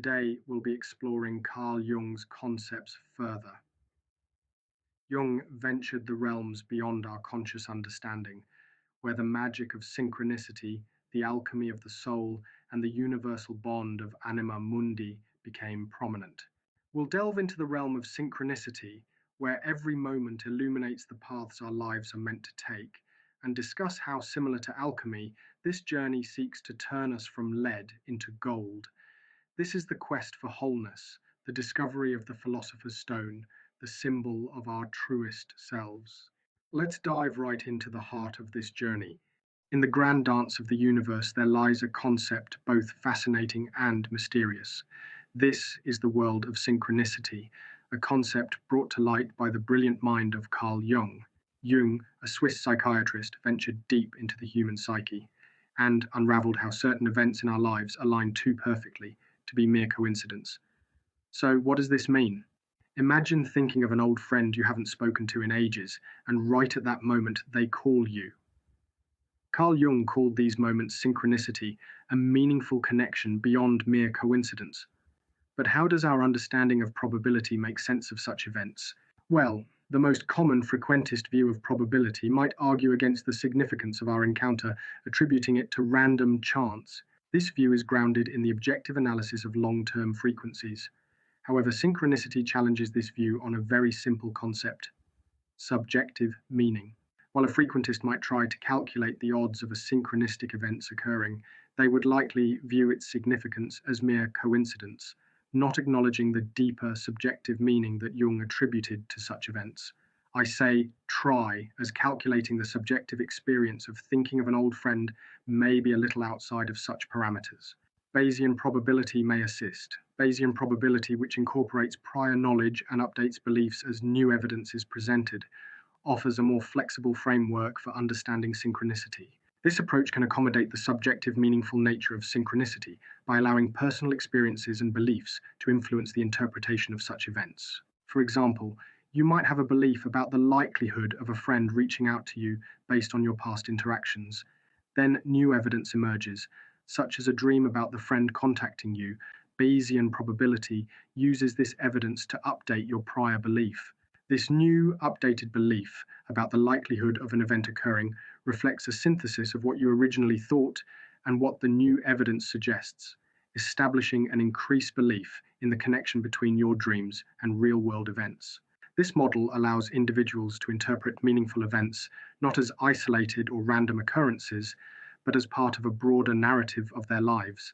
Today, we'll be exploring Carl Jung's concepts further. Jung ventured the realms beyond our conscious understanding, where the magic of synchronicity, the alchemy of the soul, and the universal bond of anima mundi became prominent. We'll delve into the realm of synchronicity, where every moment illuminates the paths our lives are meant to take, and discuss how, similar to alchemy, this journey seeks to turn us from lead into gold. This is the quest for wholeness, the discovery of the philosopher's stone, the symbol of our truest selves. Let's dive right into the heart of this journey. In the grand dance of the universe, there lies a concept both fascinating and mysterious. This is the world of synchronicity, a concept brought to light by the brilliant mind of Carl Jung. Jung, a Swiss psychiatrist, ventured deep into the human psyche and unraveled how certain events in our lives align too perfectly to be mere coincidence. So, what does this mean? Imagine thinking of an old friend you haven't spoken to in ages, and right at that moment they call you. Carl Jung called these moments synchronicity, a meaningful connection beyond mere coincidence. But how does our understanding of probability make sense of such events? Well, the most common, frequentist view of probability might argue against the significance of our encounter, attributing it to random chance. This view is grounded in the objective analysis of long-term frequencies. However, synchronicity challenges this view on a very simple concept: subjective meaning. While a frequentist might try to calculate the odds of a synchronistic events occurring, they would likely view its significance as mere coincidence, not acknowledging the deeper subjective meaning that Jung attributed to such events. I say try, as calculating the subjective experience of thinking of an old friend may be a little outside of such parameters. Bayesian probability may assist. Bayesian probability, which incorporates prior knowledge and updates beliefs as new evidence is presented, offers a more flexible framework for understanding synchronicity. This approach can accommodate the subjective, meaningful nature of synchronicity by allowing personal experiences and beliefs to influence the interpretation of such events. For example, you might have a belief about the likelihood of a friend reaching out to you based on your past interactions. Then new evidence emerges, such as a dream about the friend contacting you. Bayesian probability uses this evidence to update your prior belief. This new, updated belief about the likelihood of an event occurring reflects a synthesis of what you originally thought and what the new evidence suggests, establishing an increased belief in the connection between your dreams and real-world events. This model allows individuals to interpret meaningful events not as isolated or random occurrences, but as part of a broader narrative of their lives.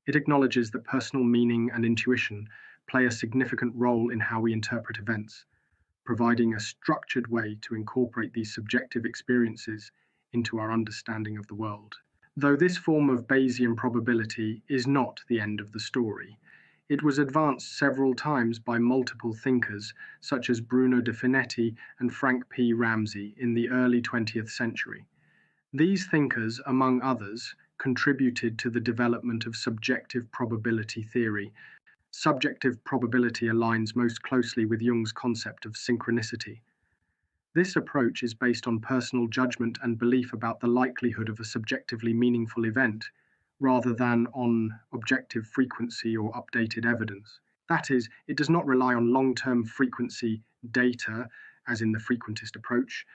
It acknowledges that personal meaning and intuition play a significant role in how we interpret events, providing a structured way to incorporate these subjective experiences into our understanding of the world. Though this form of Bayesian probability is not the end of the story, it was advanced several times by multiple thinkers such as Bruno de Finetti and Frank P. Ramsey in the early 20th century. These thinkers, among others, contributed to the development of subjective probability theory. Subjective probability aligns most closely with Jung's concept of synchronicity. This approach is based on personal judgment and belief about the likelihood of a subjectively meaningful event, rather than on objective frequency or updated evidence. That is, it does not rely on long-term frequency data, as in the frequentist approach,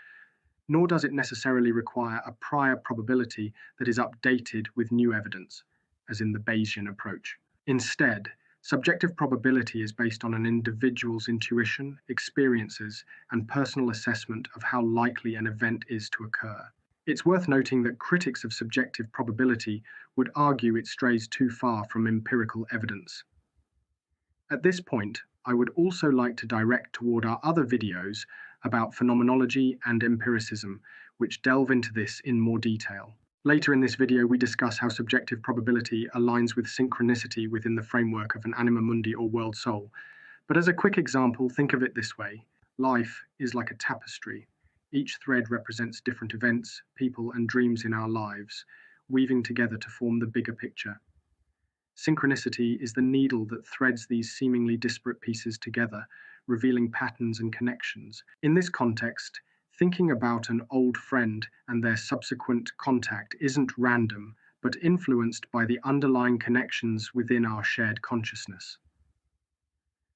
nor does it necessarily require a prior probability that is updated with new evidence, as in the Bayesian approach. Instead, subjective probability is based on an individual's intuition, experiences, and personal assessment of how likely an event is to occur. It's worth noting that critics of subjective probability would argue it strays too far from empirical evidence. At this point, I would also like to direct toward our other videos about phenomenology and empiricism, which delve into this in more detail. Later in this video, we discuss how subjective probability aligns with synchronicity within the framework of an anima mundi or world soul. But as a quick example, think of it this way. Life is like a tapestry. Each thread represents different events, people, and dreams in our lives, weaving together to form the bigger picture. Synchronicity is the needle that threads these seemingly disparate pieces together, revealing patterns and connections. In this context, thinking about an old friend and their subsequent contact isn't random, but influenced by the underlying connections within our shared consciousness.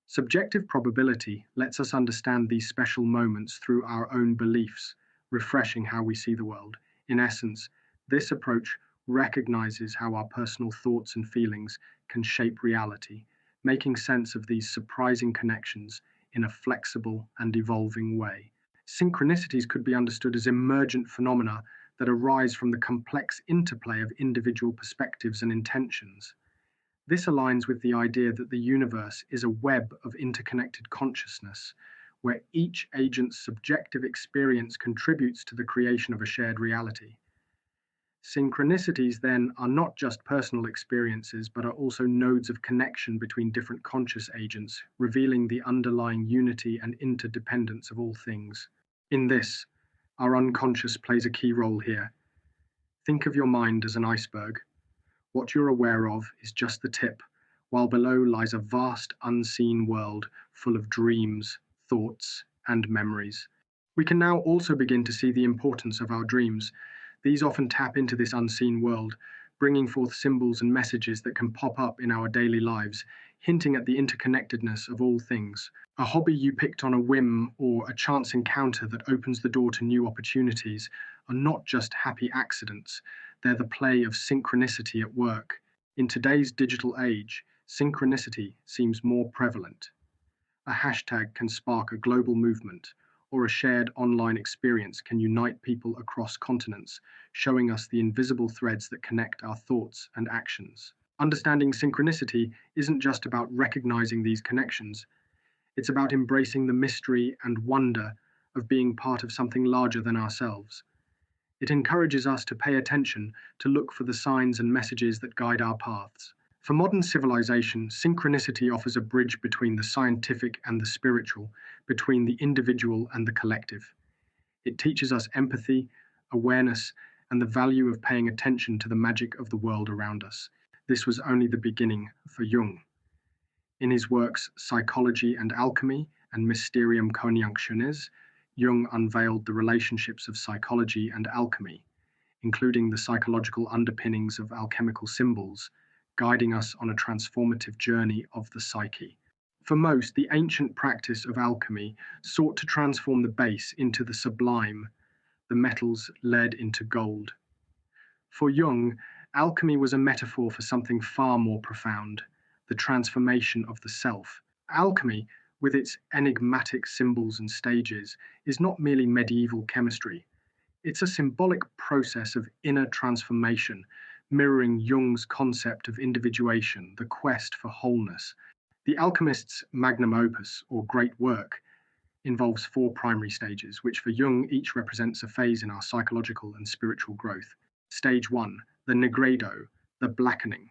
Subjective probability lets us understand these special moments through our own beliefs, refreshing how we see the world. In essence, this approach recognizes how our personal thoughts and feelings can shape reality, making sense of these surprising connections in a flexible and evolving way. Synchronicities could be understood as emergent phenomena that arise from the complex interplay of individual perspectives and intentions. This aligns with the idea that the universe is a web of interconnected consciousness, where each agent's subjective experience contributes to the creation of a shared reality. Synchronicities, then, are not just personal experiences, but are also nodes of connection between different conscious agents, revealing the underlying unity and interdependence of all things. In this, our unconscious plays a key role here. Think of your mind as an iceberg. What you're aware of is just the tip, while below lies a vast unseen world full of dreams, thoughts, and memories. We can now also begin to see the importance of our dreams. These often tap into this unseen world, bringing forth symbols and messages that can pop up in our daily lives, hinting at the interconnectedness of all things. A hobby you picked on a whim or a chance encounter that opens the door to new opportunities are not just happy accidents, they're the play of synchronicity at work. In today's digital age, synchronicity seems more prevalent. A hashtag can spark a global movement, or a shared online experience can unite people across continents, showing us the invisible threads that connect our thoughts and actions. Understanding synchronicity isn't just about recognizing these connections, it's about embracing the mystery and wonder of being part of something larger than ourselves. It encourages us to pay attention, to look for the signs and messages that guide our paths. For modern civilization, synchronicity offers a bridge between the scientific and the spiritual, between the individual and the collective. It teaches us empathy, awareness, and the value of paying attention to the magic of the world around us. This was only the beginning for Jung. In his works Psychology and Alchemy and Mysterium Coniunctionis, Jung unveiled the relationships of psychology and alchemy, including the psychological underpinnings of alchemical symbols, guiding us on a transformative journey of the psyche. For most, the ancient practice of alchemy sought to transform the base into the sublime, the metals lead into gold. For Jung, alchemy was a metaphor for something far more profound, the transformation of the self. Alchemy, with its enigmatic symbols and stages, is not merely medieval chemistry. It's a symbolic process of inner transformation, mirroring Jung's concept of individuation, the quest for wholeness. The alchemist's magnum opus, or great work, involves four primary stages, which for Jung each represents a phase in our psychological and spiritual growth. Stage 1, the nigredo, the blackening.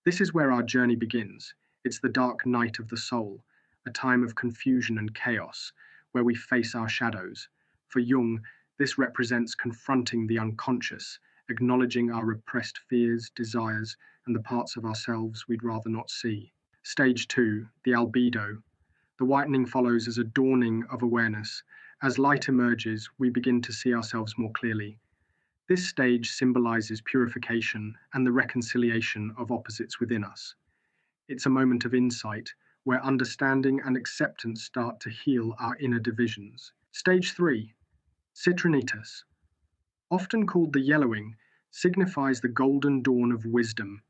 This is where our journey begins. It's the dark night of the soul, a time of confusion and chaos, where we face our shadows. For Jung, this represents confronting the unconscious, acknowledging our repressed fears, desires, and the parts of ourselves we'd rather not see. Stage 2, the albedo. The whitening follows as a dawning of awareness. As light emerges, we begin to see ourselves more clearly. This stage symbolizes purification and the reconciliation of opposites within us. It's a moment of insight, where understanding and acceptance start to heal our inner divisions. Stage 3, citrinitas, often called the yellowing, signifies the golden dawn of wisdom.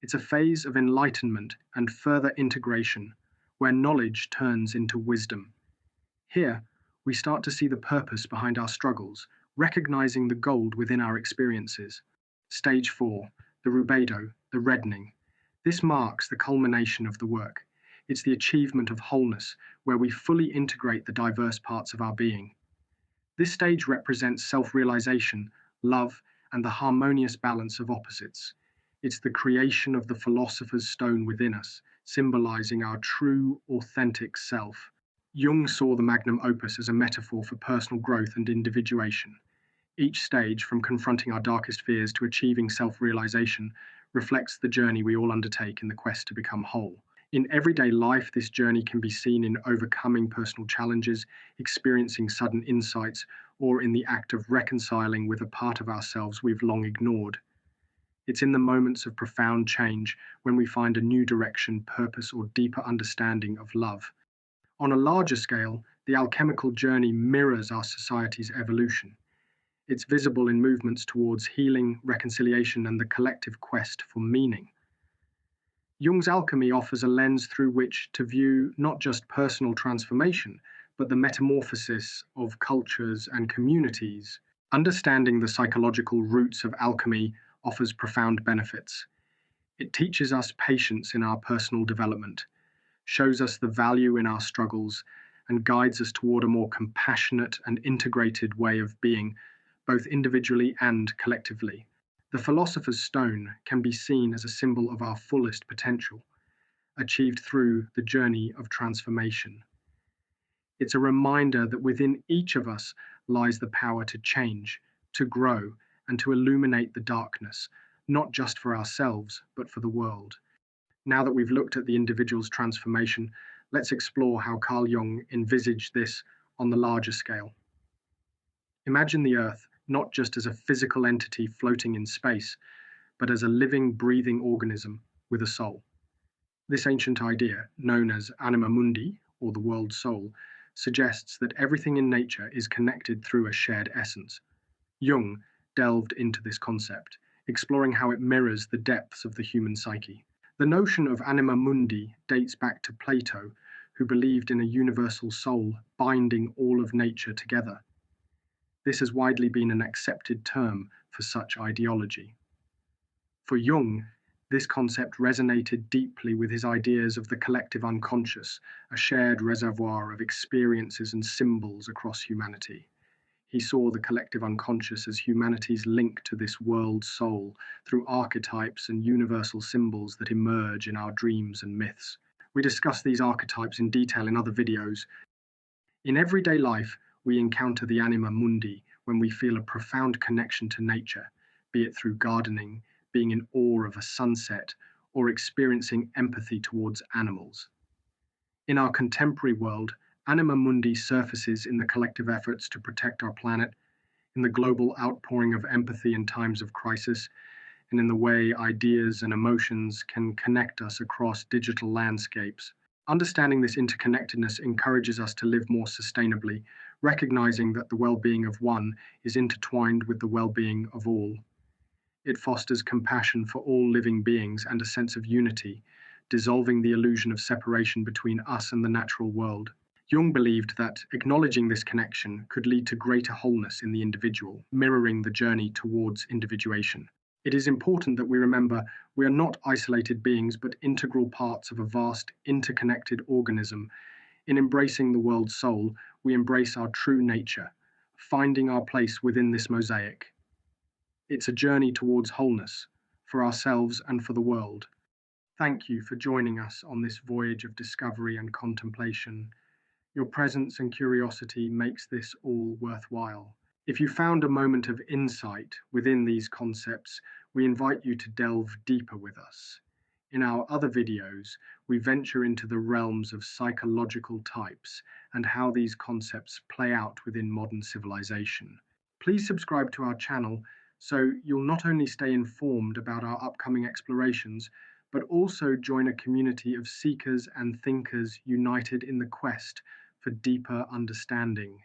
It's a phase of enlightenment and further integration, where knowledge turns into wisdom. Here, we start to see the purpose behind our struggles, recognizing the gold within our experiences. Stage 4, the rubedo, the reddening. This marks the culmination of the work. It's the achievement of wholeness, where we fully integrate the diverse parts of our being. This stage represents self-realization, love, and the harmonious balance of opposites. It's the creation of the philosopher's stone within us, symbolizing our true, authentic self. Jung saw the magnum opus as a metaphor for personal growth and individuation. Each stage, from confronting our darkest fears to achieving self-realization, reflects the journey we all undertake in the quest to become whole. In everyday life, this journey can be seen in overcoming personal challenges, experiencing sudden insights, or in the act of reconciling with a part of ourselves we've long ignored. It's in the moments of profound change when we find a new direction, purpose, or deeper understanding of love. On a larger scale, the alchemical journey mirrors our society's evolution. It's visible in movements towards healing, reconciliation, and the collective quest for meaning. Jung's alchemy offers a lens through which to view not just personal transformation, but the metamorphosis of cultures and communities. Understanding the psychological roots of alchemy offers profound benefits. It teaches us patience in our personal development, shows us the value in our struggles, and guides us toward a more compassionate and integrated way of being, both individually and collectively. The Philosopher's Stone can be seen as a symbol of our fullest potential, achieved through the journey of transformation. It's a reminder that within each of us lies the power to change, to grow, and to illuminate the darkness, not just for ourselves, but for the world. Now that we've looked at the individual's transformation, let's explore how Carl Jung envisaged this on the larger scale. Imagine the Earth not just as a physical entity floating in space, but as a living, breathing organism with a soul. This ancient idea, known as anima mundi, or the world soul, suggests that everything in nature is connected through a shared essence. Jung delved into this concept, exploring how it mirrors the depths of the human psyche. The notion of anima mundi dates back to Plato, who believed in a universal soul binding all of nature together. This has widely been an accepted term for such ideology. For Jung, this concept resonated deeply with his ideas of the collective unconscious, a shared reservoir of experiences and symbols across humanity. He saw the collective unconscious as humanity's link to this world soul through archetypes and universal symbols that emerge in our dreams and myths. We discuss these archetypes in detail in other videos. In everyday life, we encounter the anima mundi when we feel a profound connection to nature, be it through gardening, being in awe of a sunset, or experiencing empathy towards animals. In our contemporary world, anima mundi surfaces in the collective efforts to protect our planet, in the global outpouring of empathy in times of crisis, and in the way ideas and emotions can connect us across digital landscapes. Understanding this interconnectedness encourages us to live more sustainably, recognizing that the well-being of one is intertwined with the well-being of all. It fosters compassion for all living beings and a sense of unity, dissolving the illusion of separation between us and the natural world. Jung believed that acknowledging this connection could lead to greater wholeness in the individual, mirroring the journey towards individuation. It is important that we remember we are not isolated beings but integral parts of a vast, interconnected organism. In embracing the world soul, we embrace our true nature, finding our place within this mosaic. It's a journey towards wholeness, for ourselves and for the world. Thank you for joining us on this voyage of discovery and contemplation. Your presence and curiosity makes this all worthwhile. If you found a moment of insight within these concepts, we invite you to delve deeper with us. In our other videos, we venture into the realms of psychological types and how these concepts play out within modern civilization. Please subscribe to our channel so you'll not only stay informed about our upcoming explorations, but also join a community of seekers and thinkers united in the quest for deeper understanding.